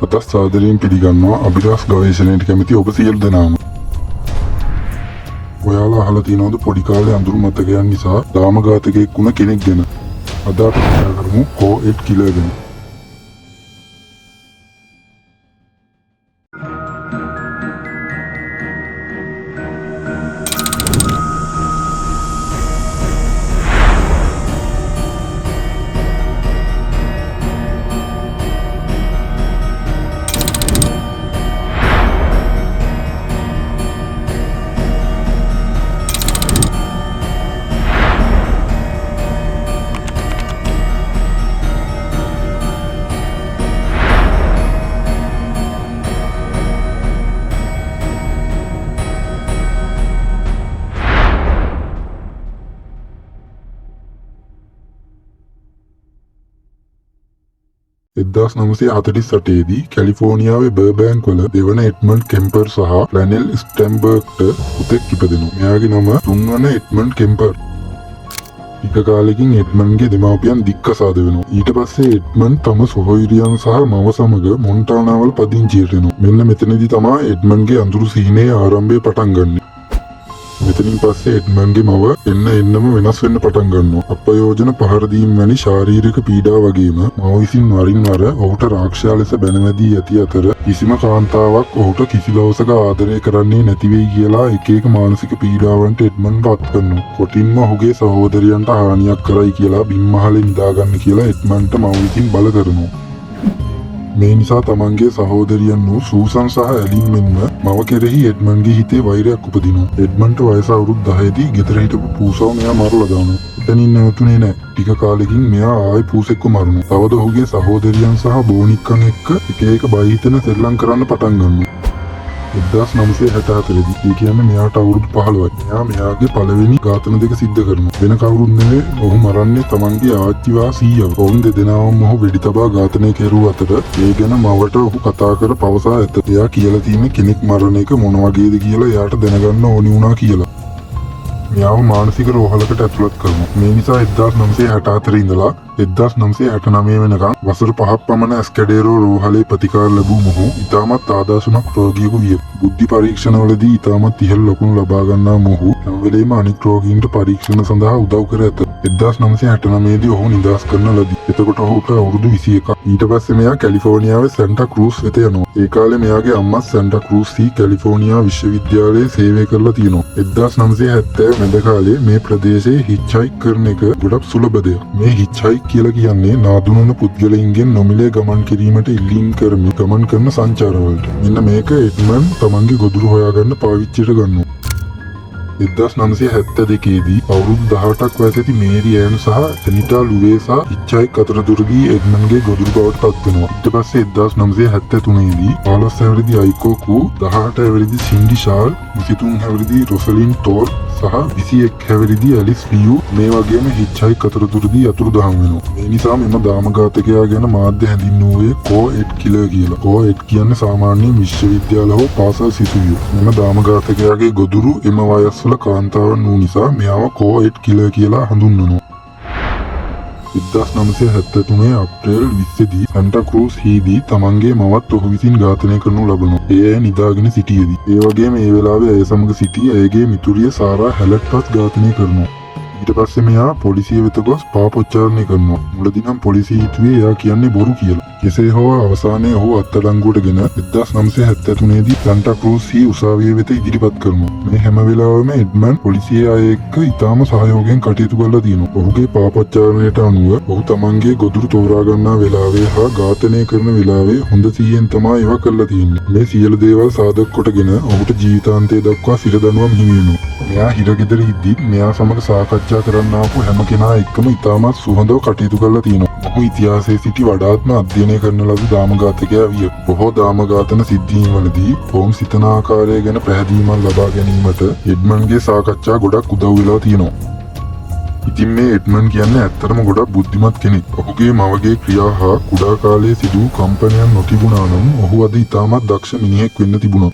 අදස් සාදරයෙන් පිළිගන්නවා අභිරහස් ගවේෂණයට කැමති ඔබ සියලු දෙනාම. ඔයාලා අහලා තියෙනවද පොඩි කාලේ අඳුරු මතකයන් නිසා ලාම ඝාතකයෙක් වුණ කෙනෙක් ගැන? අද අපි කතා කරමු කෝ-8 කිලර් ගැන. එදදාස් 948දී කැලිෆෝනියාවේ බර්බෑන්ක් වල දෙවන එඩ්මන්ඩ් කෙම්පර් සහ ලැනෙල් ස්ටැම්බර්ග්ට පුතෙක් ඉපදෙනවා. මෙයාගේ නම තුන්වන එඩ්මන්ඩ් කෙම්පර්. ටික කාලෙකින් එඩ්මන්ඩ්ගේ දෙමාපියන් දික්කසාද වෙනවා. ඊට පස්සේ එඩ්මන්ඩ් තම සොහොයුරියන් සහ මව සමග මොන්ටානාවල පදිංචියට එනවා. මෙන්න මෙතනදී තමයි එඩ්මන්ඩ්ගේ අඳුරු සීනේ ආරම්භය පටන් ගන්නෙ. මෙතනින් පස්සේ එඩ්මන්ඩ්ගේ මව එන්නම වෙනස් වෙන්න පටන් ගන්නවා. අපයෝජන පහර දීම් වැනි ශාරීරික පීඩා වගේම මව විසින් වරින් වර ඔහුට රාක්ෂයා ලෙස බැනවැදී ඇති අතර කිසිම කාන්තාවක් ඔහුට කිසි දවසක ආදරය කරන්නේ නැති වෙයි කියලා එක මානසික පීඩාවන්ට එඩ්මන්ඩ් පත් කරනවා. කොටින්ම ඔහුගේ සහෝදරයන්ට හානියක් කරයි කියලා බිම්මහලේ නිදාගන්න කියලා එඩ්මන්ඩ්ට මව විසින් බල කරනවා. මේ නිසා තමන්ගේ සහෝදරියන් වූ සූසන් සහ ඇලින් මෙන්ම මව කෙරෙහි එඩ්මන්ඩ්ගේ හිතේ වෛරයක් උපදිනවා. එඩ්මන්ඩ්ට වයස අවුරුදු 10දී ගෙදර හිටපු පූසව මෙයා මරලා දානවා. එතනින් නැවතුනේ නැහැ. ටික කාලෙකින් මෙයා ආයි පූසෙක්ව මරනවා. තවද ඔහුගේ සහෝදරියන් සහ බෝනික්කන් එක්ක එක බයි හිතෙන සෙල්ලම් කරන්න පටන් ගන්නවා. 1964දී ඒ කියන්නේ මෙයාට අවුරුදු 15යි. මෙයා මෙයාගේ පළවෙනි ඝාතන දෙක සිද්ධ කරනවා. වෙන කවුරුත් නෙවෙයි ඔහු මරන්නේ තමන්ගේ ආච්චිවා සීයව. ඔවුන් දෙදෙනාම ඔහු වෙඩි තබා ඝාතනය කෙරුව අතර ඒ ගැන මවට ඔහු කතා කර පවසා ඇත. එයා කියලා තියෙන්නේ කෙනෙක් මරණ එක මොන වගේද කියලා එයාට දැනගන්න ඕනි වුණා කියලා. මෙයාව මානසික රෝහලකට ඇතුළත් කරනවා. මේ නිසා 1964 ඉඳලා 1969 වෙනකන් වසර 5ක් පමණ ඇස්කැඩේරෝ රෝහලේ ප්‍රතිකාර ලැබූ මොහු ඉතාමත් ආදර්ශමත් රෝගියෙකු විය. බුද්ධි පරීක්ෂණවලදී ඉතාමත් ඉහළ ලකුණු ලබා ගන්නා මොහු හැම වෙලේම අනික් රෝගීන්ට පරීක්ෂණ සඳහා උදව් කර ඇත. 1969 දී ඔහු නිදහස් කරන ලදී. එතකොට ඔහුට අවුරුදු 21ක්. ඊට පස්සේ මෙයා කැලිෆෝනියාවේ සැන්ටා ක්‍රූස් වෙත යනවා. ඒ කාලේ මෙයාගේ අම්මා සැන්ටා ක්‍රූස් සී කැලිෆෝනියා විශ්වවිද්‍යාලයේ සේවය කරලා තියෙනවා. 1970 මැද කාලේ මේ ප්‍රදේශයේ හිච්චයික් කරන එක ගොඩක් සුලභ දෙයක්. මේ හිච්චයික් කියලා කියන්නේ නාදුනන පුද්ගලයින්ගෙන් නොමිලේ ගමන් කිරීමට ඉල්ලීම් කරමින් ගමන් කරන සංචාරවලට. මෙන්න මේක එඩ්මන්ඩ් තමන්ගේ ගොදුරු හොයාගන්න පාවිච්චියට ගන්නවා. 1972 දී අවුරුදු 18ක් වයස ඇති මේරි ඇන් සහ ඇනිටා ලුවේසා හිච්චයික් අතරතුරදී එඩ්මන්ඩ්ගේ ගොදුරු බවට පත් වෙනවා. ඊට පස්සේ 1973 දී 15 හැවිරිදි අයිකෝ කු, 18 හැවිරිදි සින්ඩි ෂාල්, 23 හැවිරිදි රොසලින් ටෝර් සහ 21 හැවිරිදි ඇලිස් ලියු මේ වගේම හිච්චයික් අතරතුරදී අතුරුදහන් වෙනවා. මේ නිසා මෙම දාමඝාතකයා ගැන මාධ්‍ය හැඳින්වුවේ කෝ-8 කිලර් කියලා. කෝ-8 කියන්නේ සාමාන්‍ය විශ්වවිද්‍යාල හෝ පාසල් සිසුවියෝ. මෙම දාමඝාතකයාගේ ගොදුරු එම වයස්වල කාන්තාවන් වූ නිසා මෙයාව කෝ-8 කිලර් කියලා හඳුන්වනවා. 1973 අප්‍රේල් 20 දී සැන්ටා ක්‍රූස් හීදී තමන්ගේ මවත් ඔහු විසින් ඝාතනය කරනු ලබනවා. ඒ අය නිදාගෙන සිටියේදී. ඒ වගේම ඒ වෙලාවේ ඇය සමග සිටි ඇයගේ මිතුරිය සාරා හැලට්ටත් ඝාතනය කරනවා. ඊට පස්සේ මෙයා පොලිසිය වෙත ගොස් පාපොච්චාරණය කරනවා. මුලදී නම් පොලිසිය හිතුවේ එයා කියන්නේ බොරු කියලා. කෙසේ හෝ අවසානයේ ඔහු අත්අඩංගුවටගෙන 1973 දී සැන්ටා ක්‍රූස් හී උසාවිය වෙත ඉදිරිපත් කරනවා. මේ හැම වෙලාවෙම එඩ්මන්ඩ් පොලිසිය අය එක්ක ඉතාම සහයෝගයෙන් කටයුතු කරලා තියෙනවා. ඔහුගේ පාපොච්චාරණයට අනුව ඔහු තමන්ගේ ගොදුරු තෝරා ගන්නා වෙලාවේ හා ඝාතනය කරන වෙලාවේ හොඳ සිහියෙන් තමයි ඒවා කරලා තියෙන්නේ. මේ සියලු දේවල් සාධක කොටගෙන ඔහුට ජීවිතාන්තය දක්වා සිරදඬුවම් හිමි වෙනවා. මෙයා හිරගෙදර ඉද්දි මෙයා සමග සාකච්ඡා කරන්න ආපු හැම කෙනා එක්කම ඉතාමත් සුහදව කටයුතු කරලා තියෙනවා. ඔහු ඉතිහාසයේ සිටි වඩාත්ම අධ්‍යයනය කරන ලද දාමඝාතකයා විය. බොහෝ දාමඝාතන සිද්ධීන්වලදී ඔවුන් සිතන ආකාරය ගැන පැහැදීමක් ලබා ගැනීමට එඩ්මන්ඩ්ගේ සාකච්ඡා ගොඩක් උදව් වෙලා තියෙනවා. ඉතින් මේ එඩ්මන්ඩ් කියන්නේ ඇත්තටම ගොඩක් බුද්ධිමත් කෙනෙක්. ඔහුගේ මවගේ ක්‍රියා හා කුඩා කාලයේ සිදු කම්පනයන් නොතිබුණා නම් ඔහු අද ඉතාමත් දක්ෂ මිනිහෙක් වෙන්න තිබුණා.